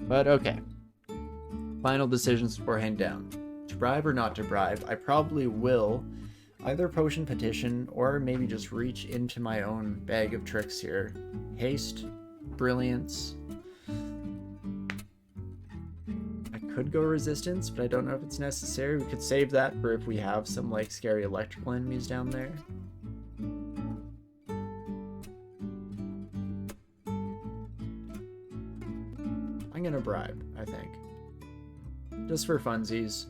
But okay. Final decisions before hand down. To bribe or not to bribe, I probably will either potion petition or maybe just reach into my own bag of tricks here. Haste, brilliance. I could go resistance, but I don't know if it's necessary. We could save that for if we have some like scary electrical enemies down there. I'm gonna bribe, I think. Just for funsies.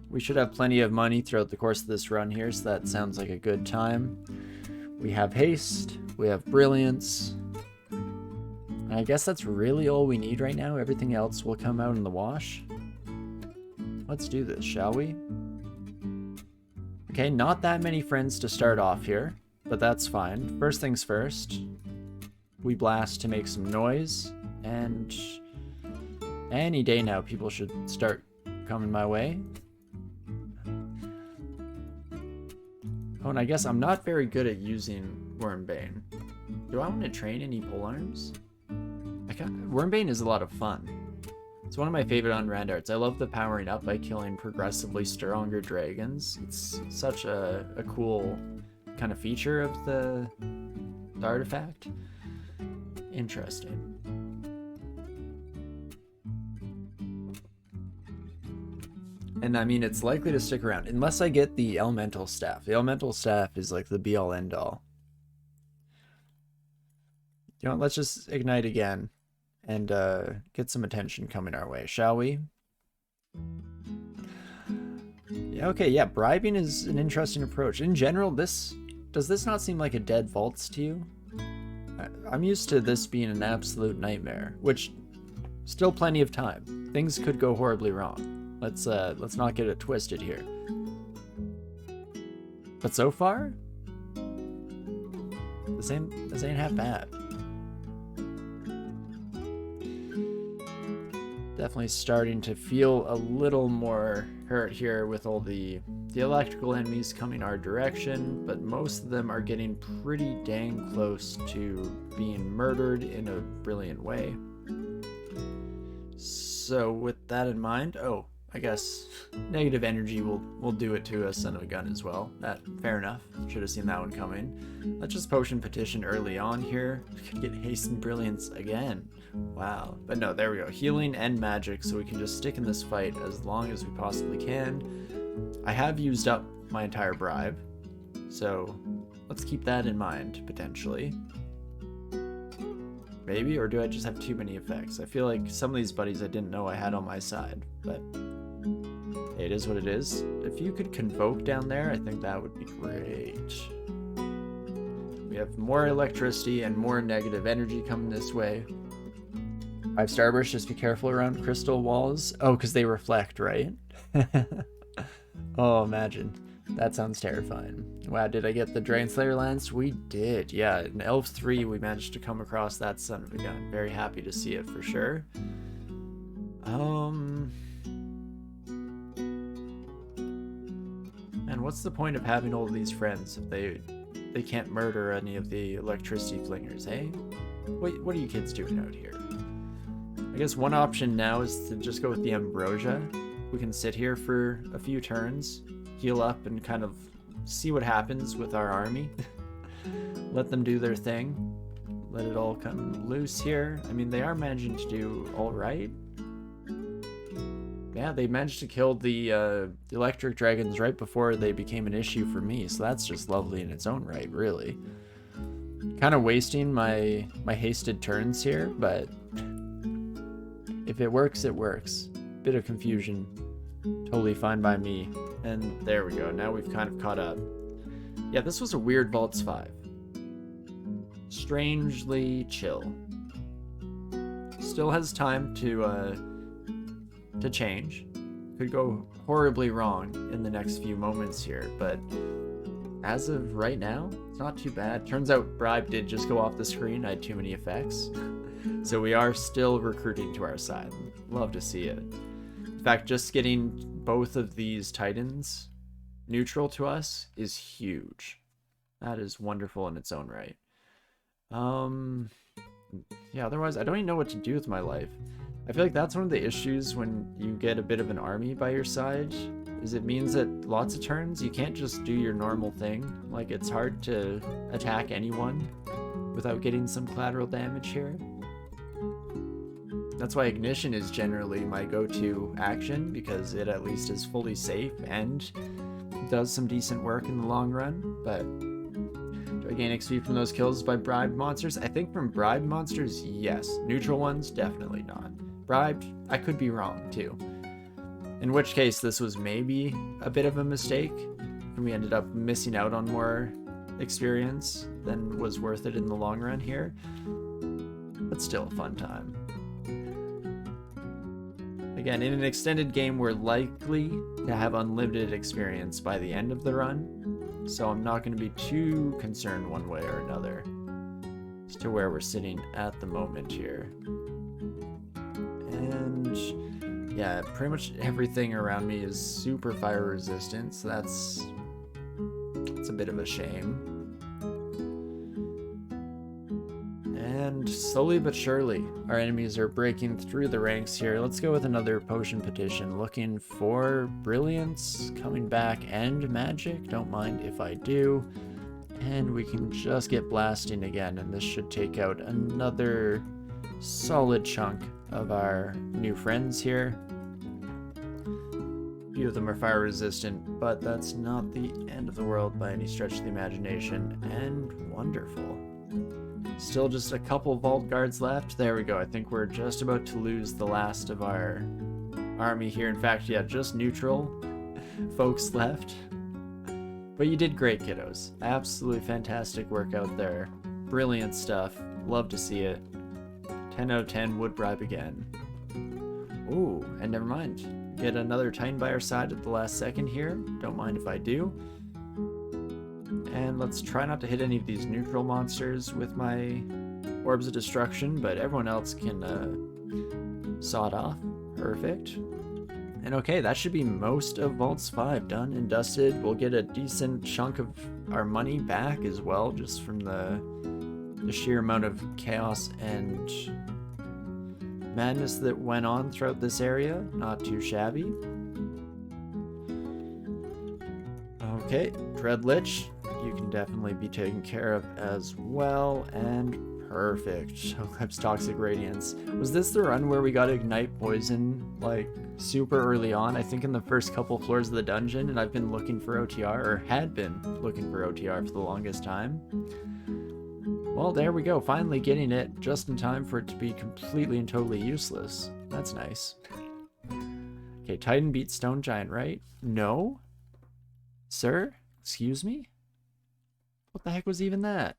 We should have plenty of money throughout the course of this run here, so that sounds like a good time. We have haste, we have brilliance. And I guess that's really all we need right now. Everything else will come out in the wash. Let's do this, shall we? Okay, not that many friends to start off here, but that's fine. First things first, we blast to make some noise, and any day now people should start coming my way. Oh, and I guess I'm not very good at using Wormbane. Do I want to train any polearms? Wormbane is a lot of fun. It's one of my favorite on Randarts. I love the powering up by killing progressively stronger dragons. It's such a cool kind of feature of the artifact. Interesting. And I mean, it's likely to stick around unless I get the elemental staff. The elemental staff is like the be all end all. You know what, let's just ignite again and get some attention coming our way, shall we? Yeah, okay, yeah, bribing is an interesting approach. In general, does this not seem like a dead vaults to you? I'm used to this being an absolute nightmare, which still plenty of time. Things could go horribly wrong. Let's not get it twisted here. But so far, this ain't half bad. Definitely starting to feel a little more hurt here with all the electrical enemies coming our direction, but most of them are getting pretty dang close to being murdered in a brilliant way. So with that in mind, oh, I guess negative energy will do it to a son of a gun as well. Fair enough. Should have seen that one coming. Let's just potion petition early on here. We could get haste and brilliance again. Wow. But no, there we go. Healing and magic, so we can just stick in this fight as long as we possibly can. I have used up my entire bribe, so let's keep that in mind, potentially. Maybe, or do I just have too many effects? I feel like some of these buddies I didn't know I had on my side, but it is what it is. If you could convoke down there, I think that would be great. We have more electricity and more negative energy coming this way. 5 starburst, just be careful around crystal walls. Oh, because they reflect, right? Oh, imagine. That sounds terrifying. Wow, did I get the Drain Slayer Lance? We did, yeah. In Elf 3, we managed to come across that son of a gun. Very happy to see it for sure. And what's the point of having all of these friends if they can't murder any of the electricity flingers, eh? What are you kids doing out here? I guess one option now is to just go with the Ambrosia. We can sit here for a few turns, heal up, and kind of see what happens with our army. Let them do their thing. Let it all come loose here. I mean, they are managing to do all right. Yeah, they managed to kill the electric dragons right before they became an issue for me, so that's just lovely in its own right, really. Kind of wasting my hasted turns here, but if it works, it works. Bit of confusion, totally fine by me. And there we go, now we've kind of caught up. Yeah, this was a weird Vaults 5. Strangely chill. Still has time to change. Could go horribly wrong in the next few moments here, but as of right now, it's not too bad. Turns out Bribe did just go off the screen. I had too many effects. So we are still recruiting to our side. Love to see it. In fact, just getting both of these Titans neutral to us is huge. That is wonderful in its own right. Yeah, otherwise I don't even know what to do with my life. I feel like that's one of the issues when you get a bit of an army by your side, is it means that lots of turns you can't just do your normal thing. Like, it's hard to attack anyone without getting some collateral damage here. That's why Ignition is generally my go-to action, because it at least is fully safe and does some decent work in the long run. But do I gain XP from those kills by bribed monsters? I think from bribed monsters, yes. Neutral ones, definitely not. Bribed, I could be wrong too. In which case, this was maybe a bit of a mistake, and we ended up missing out on more experience than was worth it in the long run here. But still a fun time. Again, in an extended game, we're likely to have unlimited experience by the end of the run, so I'm not going to be too concerned one way or another as to where we're sitting at the moment here. And yeah, pretty much everything around me is super fire resistant, so that's a bit of a shame. And slowly but surely, our enemies are breaking through the ranks here. Let's go with another potion petition, looking for brilliance coming back and magic. Don't mind if I do. And we can just get blasting again, and this should take out another solid chunk of our new friends here. A few of them are fire resistant, but that's not the end of the world by any stretch of the imagination, and wonderful. Still just a couple vault guards left. There we go. I think we're just about to lose the last of our army here. In fact, yeah, just neutral folks left. But you did great, kiddos. Absolutely fantastic work out there. Brilliant stuff. Love to see it. 10 out of 10, would bribe again. Ooh, and never mind. Get another Titan by our side at the last second here. Don't mind if I do. And let's try not to hit any of these neutral monsters with my Orbs of Destruction, but everyone else can saw it off. Perfect. And okay, that should be most of Vaults 5 done and dusted. We'll get a decent chunk of our money back as well, just from the sheer amount of chaos and madness that went on throughout this area. Not too shabby. Okay, Dread Lich, you can definitely be taken care of as well, and perfect. Eclipse Toxic Radiance. Was this the run where we got Ignite Poison, like, super early on? I think in the first couple floors of the dungeon, and I've been looking for OTR, or had been looking for OTR for the longest time. Well, there we go, finally getting it, just in time for it to be completely and totally useless. That's nice. Okay, Titan beats Stone Giant, right? No? Sir? Excuse me? What the heck was even that?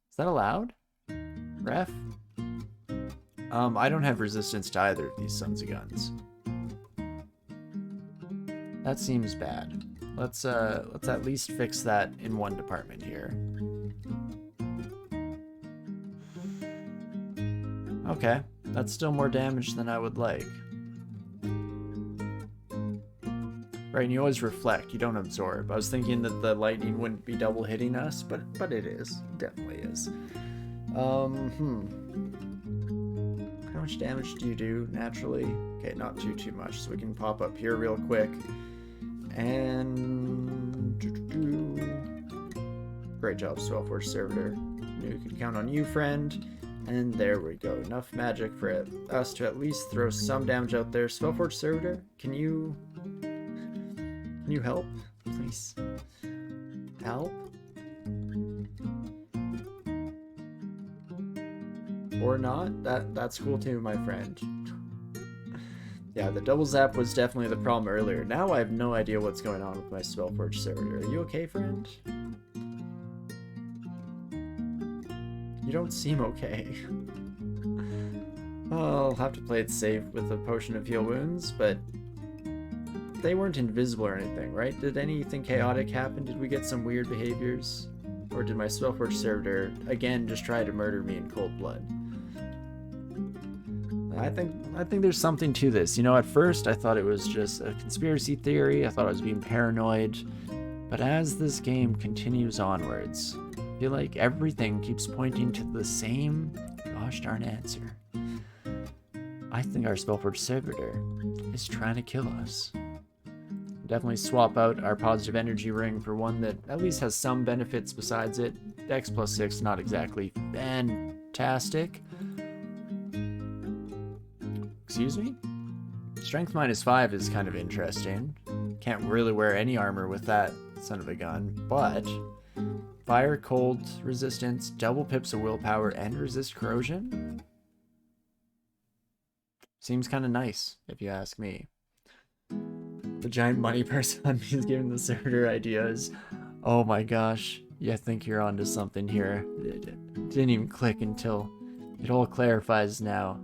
Is that allowed? Ref? I don't have resistance to either of these sons of guns. That seems bad. Let's at least fix that in one department here. Okay, that's still more damage than I would like. Right, and you always reflect, you don't absorb. I was thinking that the lightning wouldn't be double hitting us, but it is. It definitely is. How much damage do you do naturally? Okay, not too much, so we can pop up here real quick. And great job, Spellforge Servitor. You can count on you, friend. And there we go. Enough magic for us to at least throw some damage out there. Spellforge Servitor, can you help, please? Help? Or not? That's cool too, my friend. Yeah, the double zap was definitely the problem earlier. Now I have no idea what's going on with my Spellforge Servitor. Are you okay, friend? You don't seem okay. I'll have to play it safe with a Potion of Heal Wounds, but they weren't invisible or anything, right? Did anything chaotic happen? Did we get some weird behaviors? Or did my Spellforge Servitor, again, just try to murder me in cold blood? I think there's something to this. You know, at first I thought it was just a conspiracy theory. I thought I was being paranoid. But as this game continues onwards, I feel like everything keeps pointing to the same gosh darn answer. I think our Spellforge servitor is trying to kill us. Definitely swap out our positive energy ring for one that at least has some benefits besides it. Dex +6, not exactly fantastic. Excuse me? Strength -5 is kind of interesting. Can't really wear any armor with that son of a gun, but fire, cold resistance, double pips of willpower, and resist corrosion? Seems kind of nice, if you ask me. The giant money person on me is giving the servitor ideas. Oh my gosh, you think you're onto something here. It didn't even click until it all clarifies now.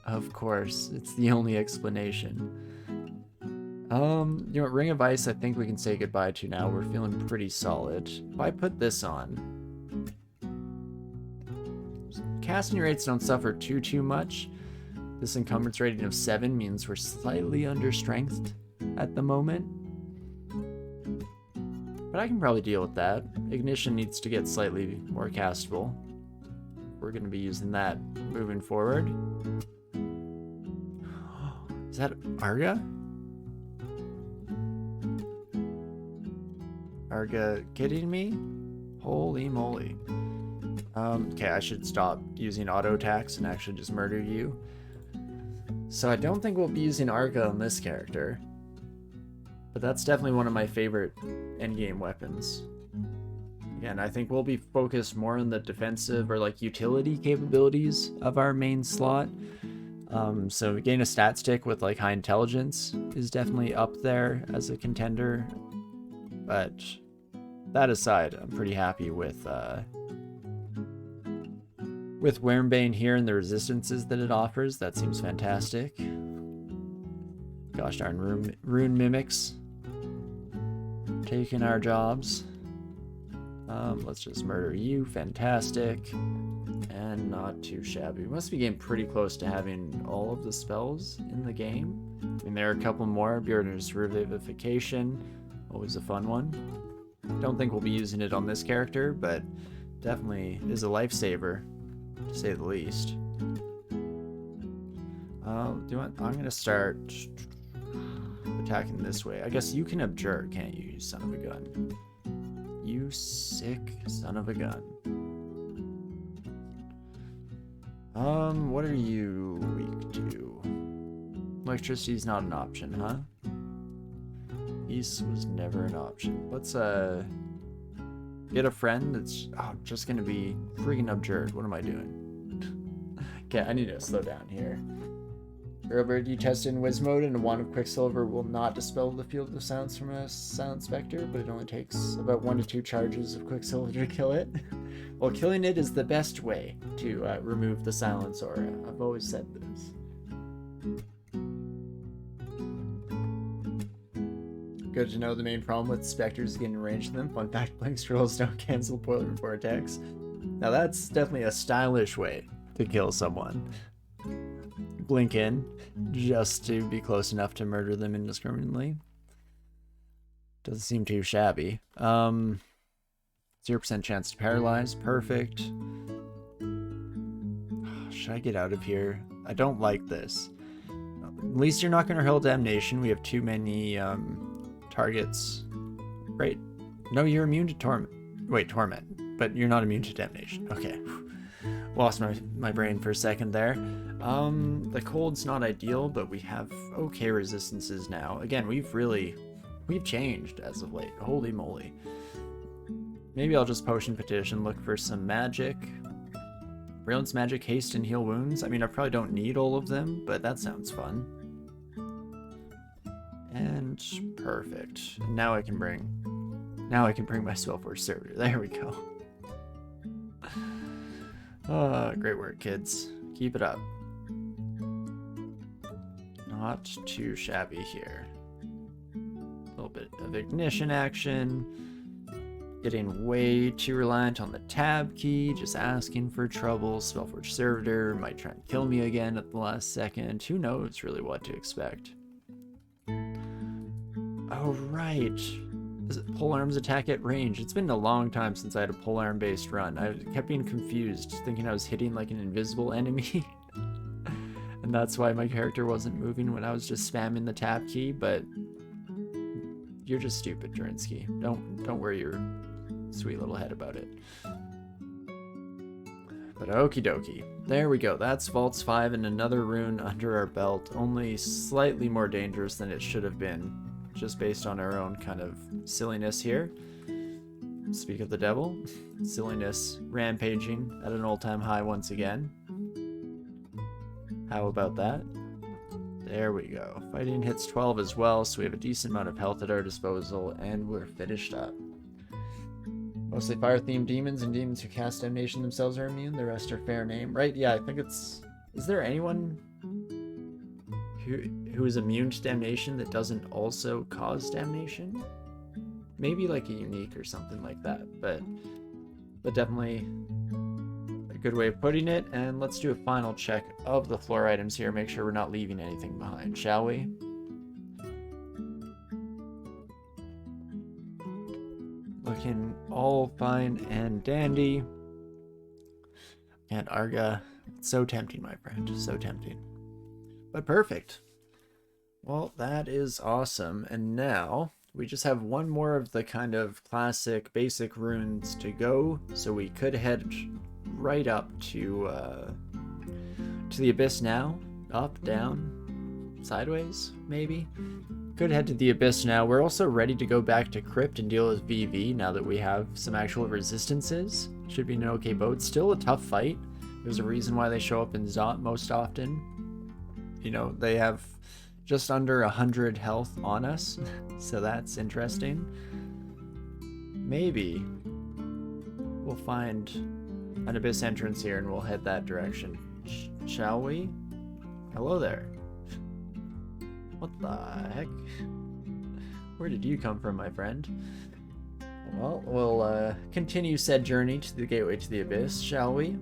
Of course, it's the only explanation. You know what, Ring of Ice I think we can say goodbye to now. We're feeling pretty solid. If I put this on, casting rates don't suffer too much. This encumbrance rating of 7 means we're slightly under-strengthed at the moment. But I can probably deal with that. Ignition needs to get slightly more castable. We're going to be using that moving forward. Is that Arga? Arga kidding me? Holy moly. Okay, I should stop using auto attacks and actually just murder you. So I don't think we'll be using Arga on this character. But that's definitely one of my favorite endgame weapons. Again, I think we'll be focused more on the defensive or like utility capabilities of our main slot. So getting a stat stick with like high intelligence is definitely up there as a contender. But that aside, I'm pretty happy with Wyrmbane here and the resistances that it offers. That seems fantastic. Gosh darn, rune mimics taking our jobs. Let's just murder you. Fantastic. And not too shabby. We must be getting pretty close to having all of the spells in the game. I mean, there are a couple more. Bjorn's Revivification, always a fun one. Don't think we'll be using it on this character, but definitely is a lifesaver, to say the least. I'm going to start attacking this way. I guess you can abjure, can't you, you son of a gun? You sick son of a gun. What are you weak to? Electricity's not an option, huh? Peace was never an option. Let's, get a friend that's just gonna be freaking abjured. What am I doing? Okay, I need to slow down here. Robert, you tested in Wiz mode, and a wand of Quicksilver will not dispel the field of sounds from a Silent Spectre, but it only takes about 1 to 2 charges of Quicksilver to kill it. Well, killing it is the best way to remove the Silence Aura. I've always said this. Good to know the main problem with Spectres is getting range in them. Fun fact, Blink Scrolls don't cancel Boiler Vortex. Now that's definitely a stylish way to kill someone. Blink in, just to be close enough to murder them indiscriminately. Doesn't seem too shabby. 0% chance to paralyze, perfect. Should I get out of here? I don't like this. At least you're not going to hurl damnation. We have too many targets. Right. No, you're immune to torment. Wait, torment. But you're not immune to damnation. Okay. Lost my brain for a second there. The cold's not ideal, but we have okay resistances now. Again, we've changed as of late. Holy moly. Maybe I'll just potion petition, look for some magic. Brilliance magic, haste, and heal wounds. I mean, I probably don't need all of them, but that sounds fun. And perfect. Now I can bring my Spellforge servitor. There we go. Great work, kids. Keep it up. Not too shabby here. A little bit of ignition action. Getting way too reliant on the tab key, just asking for trouble. Spellforge servitor might try and kill me again at the last second. Who knows really what to expect. Oh, right. Does it polearms attack at range? It's been a long time since I had a polearm based run. I kept being confused, thinking I was hitting like an invisible enemy. And And that's why my character wasn't moving when I was just spamming the tab key, but you're just stupid, Torinski. Don't worry your sweet little head about it. But okie dokie. There we go. That's Vaults 5 and another rune under our belt. Only slightly more dangerous than it should have been, just based on our own kind of silliness here. Speak of the devil. Silliness rampaging at an all-time high once again. How about that? There we go. Fighting hits 12 as well, so we have a decent amount of health at our disposal, and we're finished up. Mostly fire-themed demons, and demons who cast damnation themselves are immune. The rest are fair name. Right, yeah, I think it's... Is there anyone who is immune to damnation that doesn't also cause damnation? Maybe like a unique or something like that, but definitely a good way of putting it. And let's do a final check of the floor items here, make sure we're not leaving anything behind, shall we? Looking all fine and dandy. And Arga, so tempting, my friend, so tempting. But perfect. Well, that is awesome. And now we just have one more of the kind of classic basic runes to go, so we could head right up to the Abyss now. Up, down, sideways, maybe? Could head to the Abyss now. We're also ready to go back to Crypt and deal with VV now that we have some actual resistances. Should be an okay boat. Still a tough fight. There's a reason why they show up in Zot most often. You know, they have just under 100 health on us, so that's interesting. Maybe we'll find an Abyss entrance here and we'll head that direction. Shall we? Hello there. What the heck? Where did you come from, my friend? Well, we'll continue said journey to the gateway to the Abyss, shall we?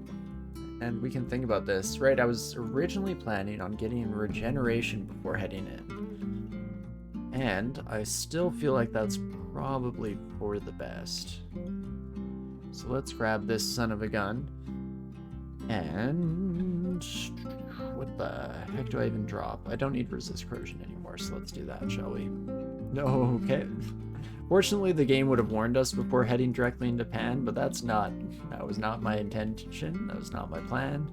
And we can think about this, right? I was originally planning on getting regeneration before heading in. And I still feel like that's probably for the best. So let's grab this son of a gun. And what the heck do I even drop? I don't need resist corrosion anymore, so let's do that, shall we? No, okay. Fortunately, the game would have warned us before heading directly into Pan, but that was not my intention. That was not my plan.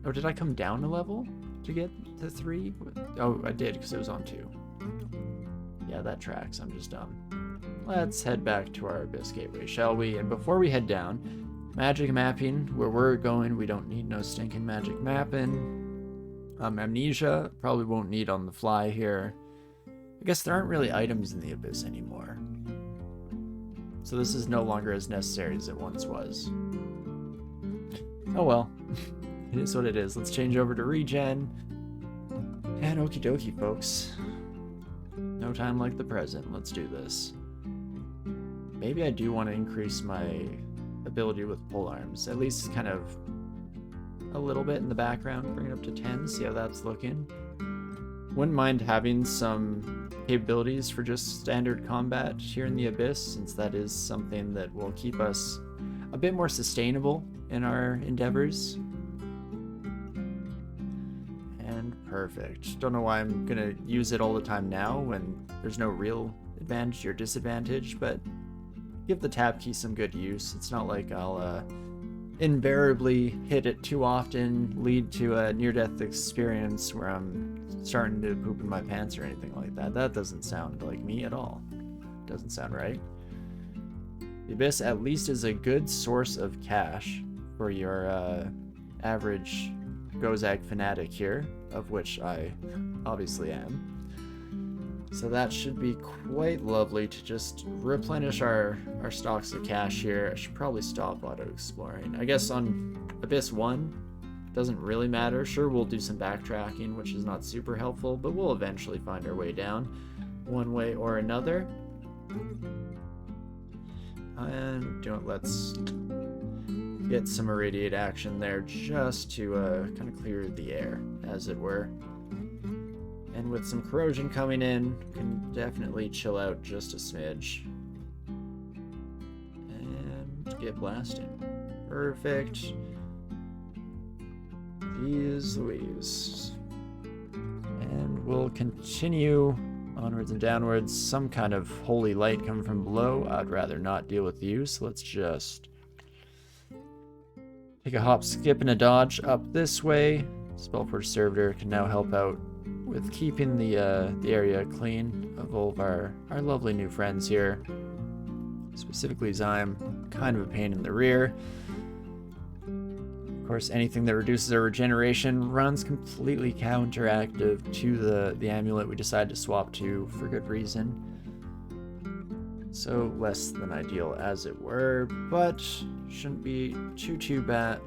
Oh, did I come down a level to get to 3? Oh, I did, because it was on 2. Yeah, that tracks. I'm just dumb. Let's head back to our Abyss Gateway, shall we? And before we head down, magic mapping. Where we're going, we don't need no stinking magic mapping. Amnesia, probably won't need on the fly here. I guess there aren't really items in the Abyss anymore. So this is no longer as necessary as it once was. Oh well. It is what it is. Let's change over to regen. And okie dokie, folks. No time like the present. Let's do this. Maybe I do want to increase my ability with polearms. At least kind of a little bit in the background. Bring it up to 10. See how that's looking. Wouldn't mind having some capabilities for just standard combat here in the Abyss, since that is something that will keep us a bit more sustainable in our endeavors. And perfect. Don't know why I'm gonna use it all the time now when there's no real advantage or disadvantage, but give the tab key some good use. It's not like I'll invariably hit it too often, lead to a near-death experience where I'm starting to poop in my pants or anything like that. That doesn't sound like me at all. Doesn't sound right. The Abyss at least is a good source of cash for your average Gozag fanatic here, of which I obviously am. So that should be quite lovely to just replenish our stocks of cash here. I should probably stop auto-exploring. I guess on Abyss 1, doesn't really matter. Sure, we'll do some backtracking, which is not super helpful, but we'll eventually find our way down one way or another. And let's get some irradiate action there just to kind of clear the air, as it were. And with some corrosion coming in, can definitely chill out just a smidge. And get blasting. Perfect. Jeez Louise. And we'll continue onwards and downwards. Some kind of holy light coming from below. I'd rather not deal with you, so let's just take a hop, skip, and a dodge up this way. Spellforge Servitor can now help out with keeping the area clean of all of our lovely new friends here. Specifically Zyme, kind of a pain in the rear. Of course, anything that reduces our regeneration runs completely counteractive to the amulet we decide to swap to for good reason. So less than ideal as it were, but shouldn't be too bad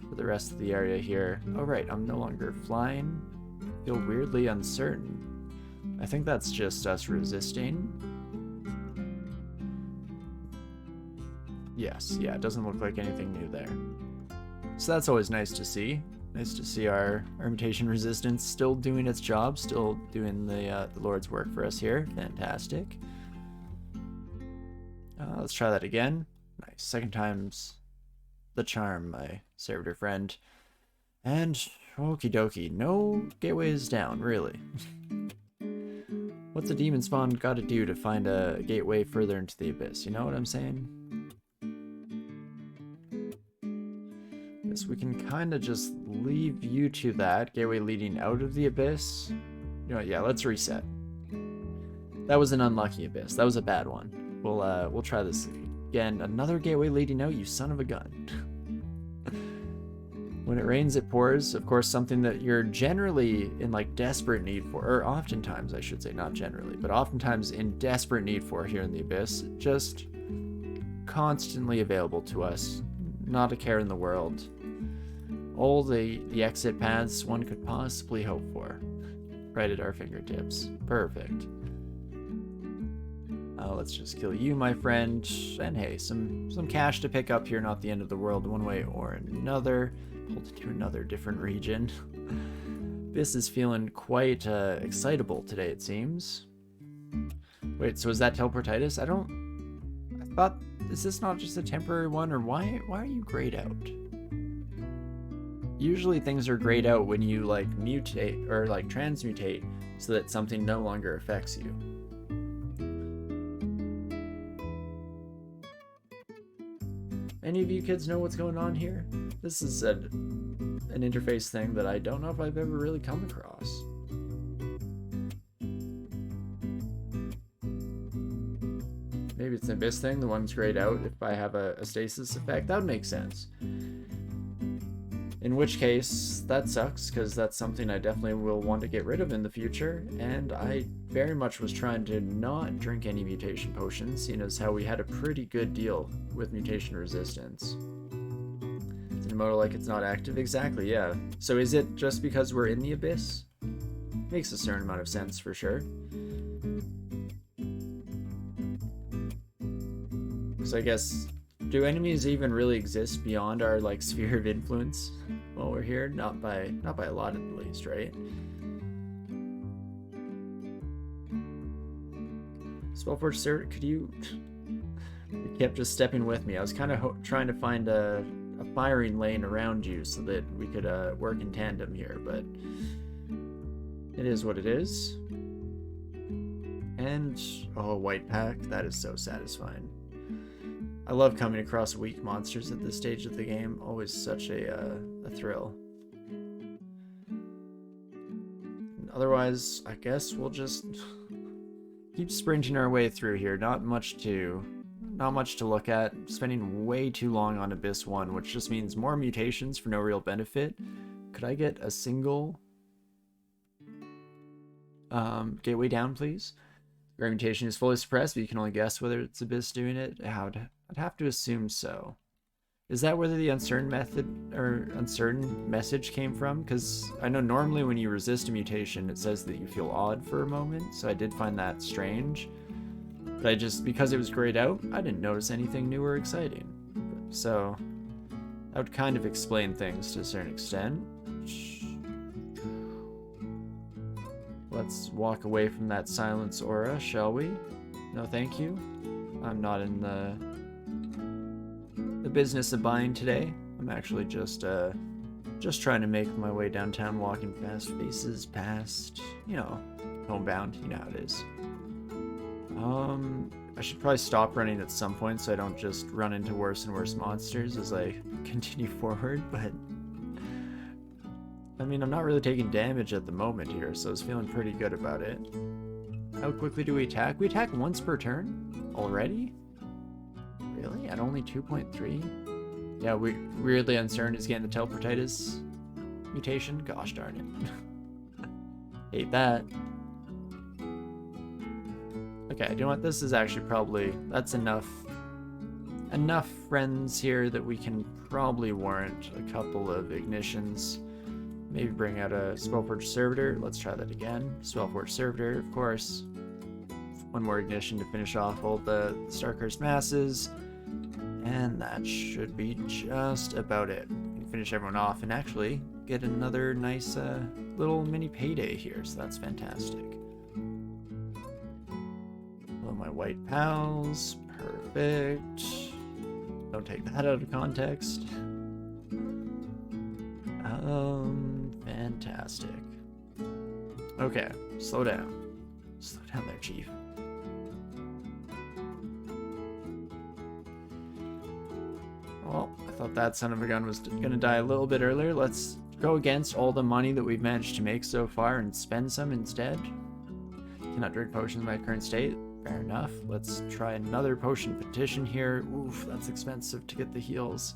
for the rest of the area here. Oh right, I'm no longer flying. I feel weirdly uncertain. I think that's just us resisting. Yes, yeah, it doesn't look like anything new there. So that's always nice to see. Nice to see our mutation resistance still doing its job, still doing the Lord's work for us here. Fantastic. Let's try that again. Nice. Second time's the charm, my servitor friend. And okie dokie, no gateways down, really. What's a Demonspawn got to do to find a gateway further into the abyss? You know what I'm saying? Guess we can kind of just leave you to that. Gateway leading out of the abyss. You know what, yeah, let's reset. That was an unlucky abyss. That was a bad one. We'll try this again. Another gateway leading out, you son of a gun. When it rains, it pours. Of course, something that you're generally in like desperate need for, or oftentimes, I should say, not generally, but oftentimes in desperate need for here in the abyss. Just constantly available to us. Not a care in the world. All the exit paths one could possibly hope for. Right at our fingertips. Perfect. Let's just kill you, my friend. And hey, some cash to pick up here, not the end of the world one way or another. Pulled into another different region. This is feeling quite excitable today, it seems. Wait, so is that teleportitis? I thought, is this not just a temporary one, or why are you grayed out? Usually things are grayed out when you like mutate or like transmutate so that something no longer affects you. Any of you kids know what's going on here? This is an interface thing that I don't know if I've ever really come across. Maybe it's an abyss thing, the one's grayed out if I have a stasis effect. That would make sense. In which case, that sucks, because that's something I definitely will want to get rid of in the future, and I very much was trying to not drink any mutation potions, seeing as how we had a pretty good deal with mutation resistance. Is it a motor like it's not active? Exactly, yeah. So is it just because we're in the abyss? Makes a certain amount of sense, for sure. So I guess, do enemies even really exist beyond our like sphere of influence while we're here? Not by a lot at least, right? Spellforge Servitor, could you? You kept just stepping with me. I was kind of trying to find a firing lane around you so that we could work in tandem here, but it is what it is. And oh, white pack, that is so satisfying. I love coming across weak monsters at this stage of the game. Always such a thrill. Otherwise, I guess we'll just keep sprinting our way through here. Not much to look at. Spending way too long on Abyss 1, which just means more mutations for no real benefit. Could I get a single gateway down, please? Your mutation is fully suppressed, but you can only guess whether it's Abyss doing it. I'd have to assume so. Is that whether the uncertain message came from? Because I know normally when you resist a mutation, it says that you feel odd for a moment, so I did find that strange. But because it was grayed out, I didn't notice anything new or exciting. So that would kind of explain things to a certain extent. Let's walk away from that silence aura, shall we? No, thank you. I'm not in the business of buying today. I'm actually just Just trying to make my way downtown, walking fast, faces past, you know, homebound, you know how it is. I should probably stop running at some point so I don't just run into worse and worse monsters as I continue forward, but I mean, I'm not really taking damage at the moment here, so I was feeling pretty good about it. How quickly do we attack? We attack once per turn? Already? Really? At only 2.3? Yeah, weirdly uncertain is getting the teleportitis mutation. Gosh darn it. Hate that. Okay, you know what? This is actually probably... That's enough friends here that we can probably warrant a couple of ignitions. Maybe bring out a Spellforge Servitor. Let's try that again. Spellforge Servitor, of course. One more ignition to finish off all the Starcursed Masses. And that should be just about it. We can finish everyone off and actually get another nice little mini payday here, so that's fantastic. Hello, my white pals. Perfect. Don't take that out of context. Fantastic. Okay, slow down. Slow down there, Chief. Well, I thought that son of a gun was gonna die a little bit earlier. Let's go against all the money that we've managed to make so far and spend some instead. Cannot drink potions in my current state. Fair enough. Let's try another potion petition here. Oof, that's expensive to get the heals.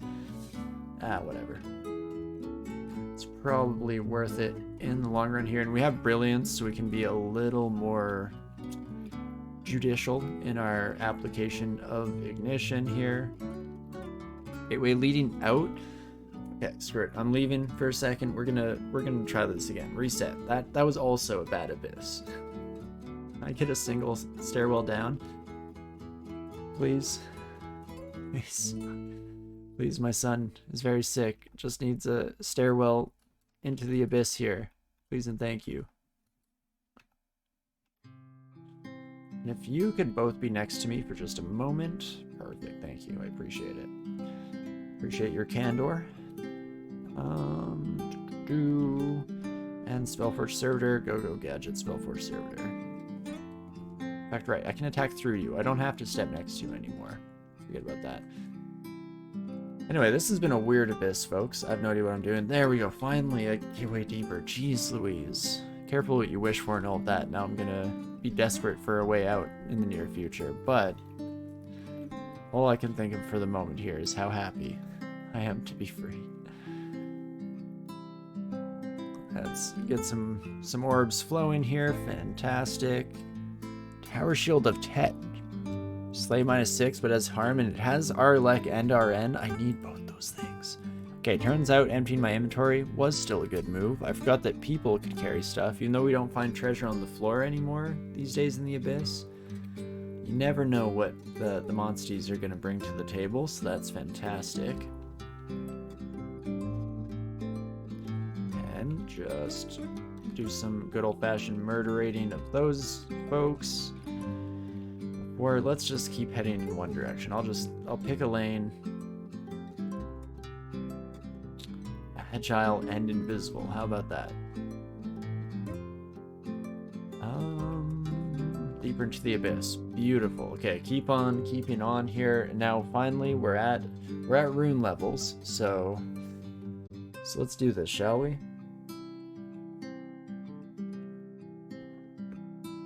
Ah, whatever. It's probably worth it in the long run here. And we have Brilliance, so we can be a little more judicial in our application of Ignition here. Gateway leading out. Okay, screw it. I'm leaving for a second. We're gonna try this again. Reset. That was also a bad abyss. Can I get a single stairwell down? Please. Please. Please, my son is very sick. Just needs a stairwell into the abyss here. Please and thank you. And if you could both be next to me for just a moment. Perfect, thank you. I appreciate it. Appreciate your candor. And Spellforge Servitor. Go Gadget Spellforge Servitor. In fact, right, I can attack through you. I don't have to step next to you anymore. Forget about that. Anyway, this has been a weird abyss, folks. I have no idea what I'm doing. There we go. Finally, I get way deeper. Jeez Louise. Careful what you wish for and all of that. Now I'm gonna be desperate for a way out in the near future. But all I can think of for the moment here is how happy I am to be free. Let's get some orbs flowing here. Fantastic. Tower Shield of Tet. Slay -6, but has harm, and it has Arlec and RN. I need both those things. Okay, turns out emptying my inventory was still a good move. I forgot that people could carry stuff, even though we don't find treasure on the floor anymore these days in the Abyss. You never know what the monsties are going to bring to the table, so that's fantastic. And just do some good old-fashioned murderating of those folks. Or let's just keep heading in one direction. I'll pick a lane. Agile and invisible. How about that? Deeper into the abyss. Beautiful. Okay, keep on keeping on here. And now finally we're at rune levels. So let's do this, shall we?